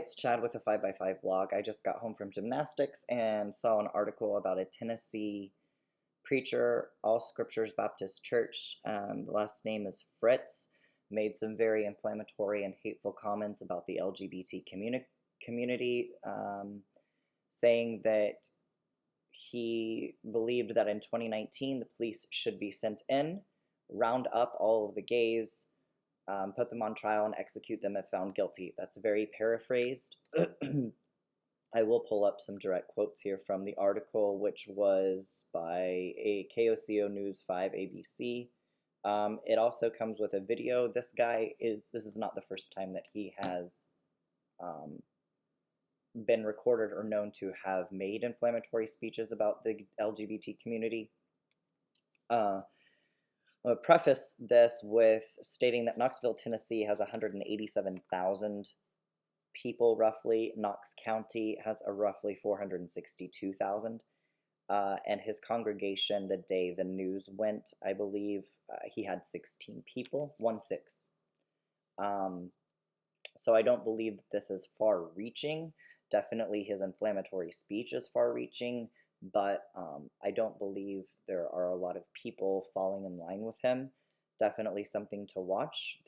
It's Chad with a 5x5 vlog. I just got home from gymnastics and saw an article about a Tennessee preacher, All Scriptures Baptist Church. The last name is Fritts. Made some very inflammatory and hateful comments about the LGBT community, saying that he believed that in 2019 the police should be sent in, round up all of the gays, put them on trial, and execute them if found guilty. That's very paraphrased. I will pull up some direct quotes here from the article, which was by a KOCO News 5 ABC. It also comes with a video. This is not the first time that he has been recorded or known to have made inflammatory speeches about the LGBT community. I'll preface this with stating that Knoxville, Tennessee has 187,000 people roughly. Knox County has a roughly 462,000. And his congregation, the day the news went, I believe he had 16 people, 1-6. So I don't believe that this is far-reaching. Definitely his inflammatory speech is far-reaching, but I don't believe there are a lot of people falling in line with him. Definitely something to watch.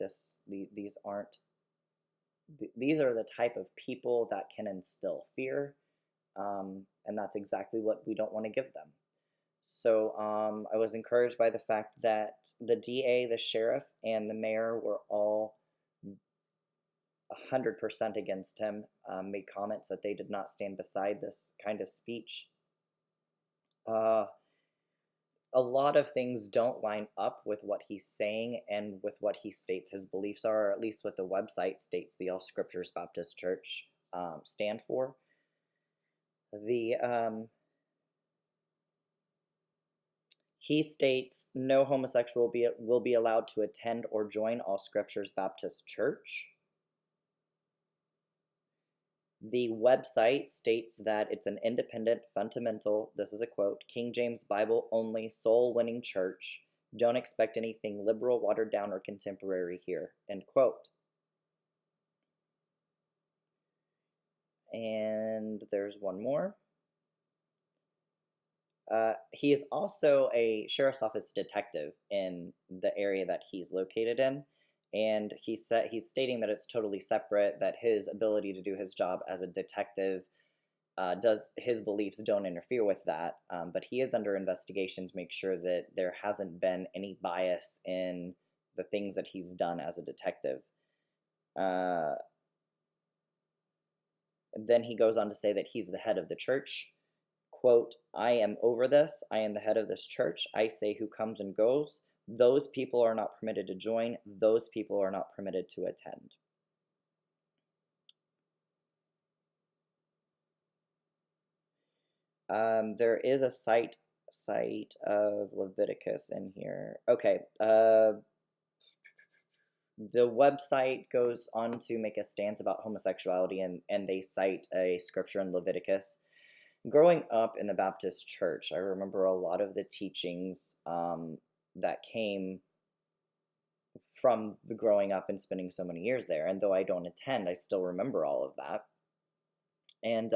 These are the type of people that can instill fear, and that's exactly what we don't want to give them. So I was encouraged by the fact that the DA, the sheriff, and the mayor were all 100% against him, made comments that they did not stand beside this kind of speech. A lot of things don't line up with what he's saying and with what he states his beliefs are, or at least what the website states the All Scriptures Baptist Church stand for. He states no homosexual will be allowed to attend or join All Scriptures Baptist Church. The website states that it's an independent, fundamental, this is a quote, King James Bible only, soul-winning church. Don't expect anything liberal, watered down, or contemporary here, end quote. And there's one more. He is also a sheriff's office detective in the area that he's located in. And he's stating that it's totally separate, that his ability to do his job as a detective, his beliefs don't interfere with that, but he is under investigation to make sure that there hasn't been any bias in the things that he's done as a detective. Then he goes on to say that he's the head of the church. Quote, I am over this. I am the head of this church. I say who comes and goes. Those people are not permitted to join. Those people are not permitted to attend. There is a site of Leviticus in here. Okay. The website goes on to make a stance about homosexuality, and they cite a scripture in Leviticus. Growing up in the Baptist church, I remember a lot of the teachings that came from growing up and spending so many years there. And though I don't attend, I still remember all of that. And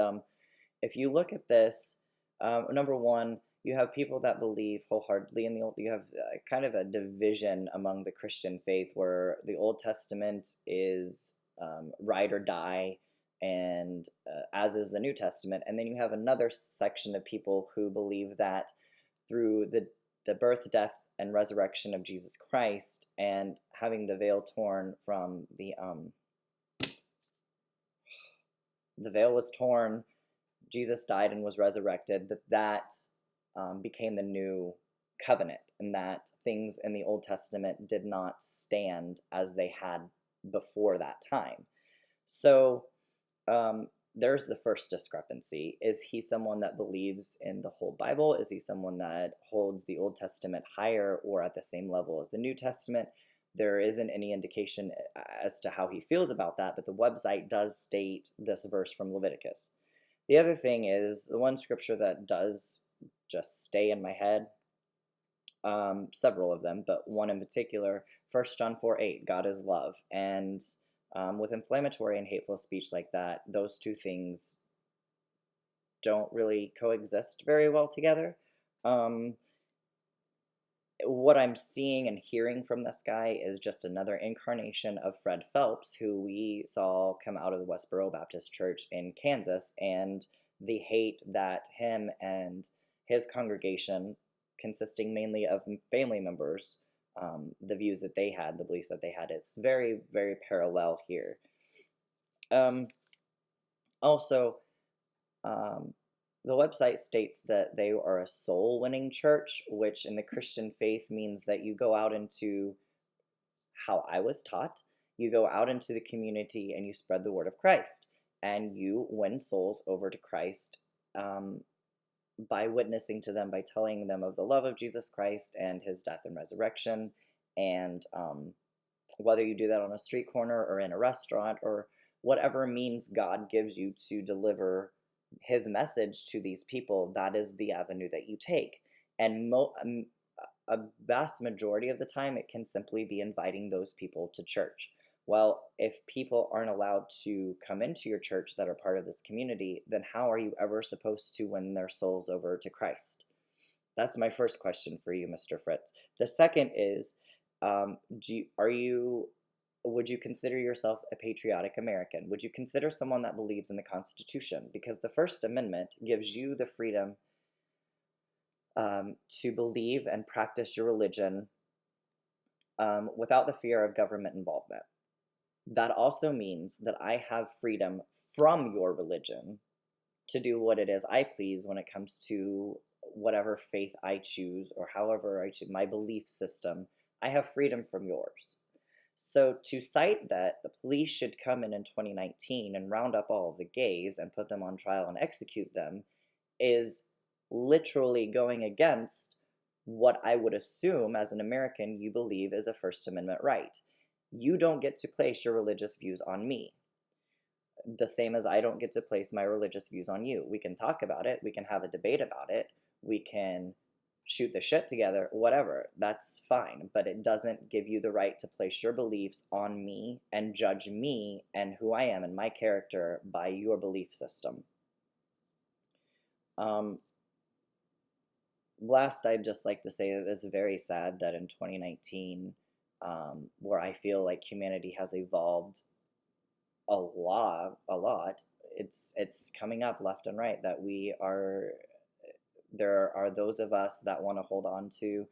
if you look at this, number one, you have people that believe wholeheartedly in the Old. You have kind of a division among the Christian faith where the Old Testament is ride or die, and as is the New Testament. And then you have another section of people who believe that through the birth, death, and resurrection of Jesus Christ, and having the veil torn from the veil was torn, Jesus died and was resurrected, that became the new covenant, and that things in the Old Testament did not stand as they had before that time. So there's the first discrepancy. Is he someone that believes in the whole Bible? Is he someone that holds the Old Testament higher or at the same level as the New Testament? There isn't any indication as to how he feels about that, but the website does state this verse from Leviticus. The other thing is, the one scripture that does just stay in my head, several of them, but one in particular, 1 John 4:8, God is love. And With inflammatory and hateful speech like that, those two things don't really coexist very well together. Um, what I'm seeing and hearing from this guy is just another incarnation of Fred Phelps, who we saw come out of the Westboro Baptist Church in Kansas, and the hate that him and his congregation, consisting mainly of family members, the views that they had, the beliefs that they had, it's very, very parallel here. Um, also, um, the website states that they are a soul winning church, which in the Christian faith means that you go out into, how I was taught, you go out into the community and you spread the word of Christ, and you win souls over to Christ, um, by witnessing to them, by telling them of the love of Jesus Christ and his death and resurrection. And whether you do that on a street corner or in a restaurant or whatever means God gives you to deliver his message to these people, that is the avenue that you take. And a vast majority of the time, it can simply be inviting those people to church. Well, if people aren't allowed to come into your church that are part of this community, then how are you ever supposed to win their souls over to Christ? That's my first question for you, Mr. Fritts. The second is, would you consider yourself a patriotic American? Would you consider someone that believes in the Constitution? Because the First Amendment gives you the freedom to believe and practice your religion without the fear of government involvement. That also means that I have freedom from your religion to do what it is I please when it comes to whatever faith I choose or however I choose my belief system. I have freedom from yours. So to cite that the police should come in 2019 and round up all of the gays and put them on trial and execute them is literally going against what I would assume as an American you believe is a First Amendment right. You don't get to place your religious views on me, the same as I don't get to place my religious views on you. We can talk about it, we can have a debate about it, we can shoot the shit together, whatever, that's fine, but it doesn't give you the right to place your beliefs on me and judge me and who I am and my character by your belief system. Last, I'd just like to say that it's very sad that in 2019, where I feel like humanity has evolved a lot, it's coming up left and right that there are those of us that want to hold on to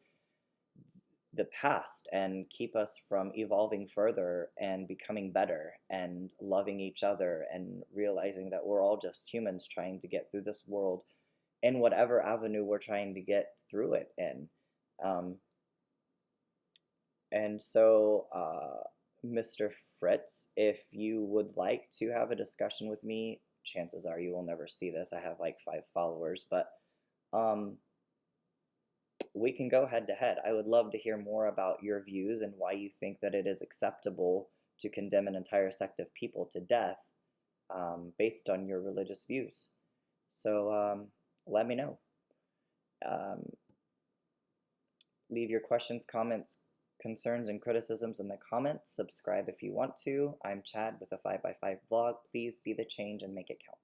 the past and keep us from evolving further and becoming better and loving each other and realizing that we're all just humans trying to get through this world in whatever avenue we're trying to get through it in. And so, Mr. Fritz, if you would like to have a discussion with me, chances are you will never see this. I have like 5 followers, but we can go head to head. I would love to hear more about your views and why you think that it is acceptable to condemn an entire sect of people to death based on your religious views. So let me know. Leave your questions, comments, concerns, and criticisms in the comments. Subscribe if you want to. I'm Chad with a 5x5 vlog. Please be the change and make it count.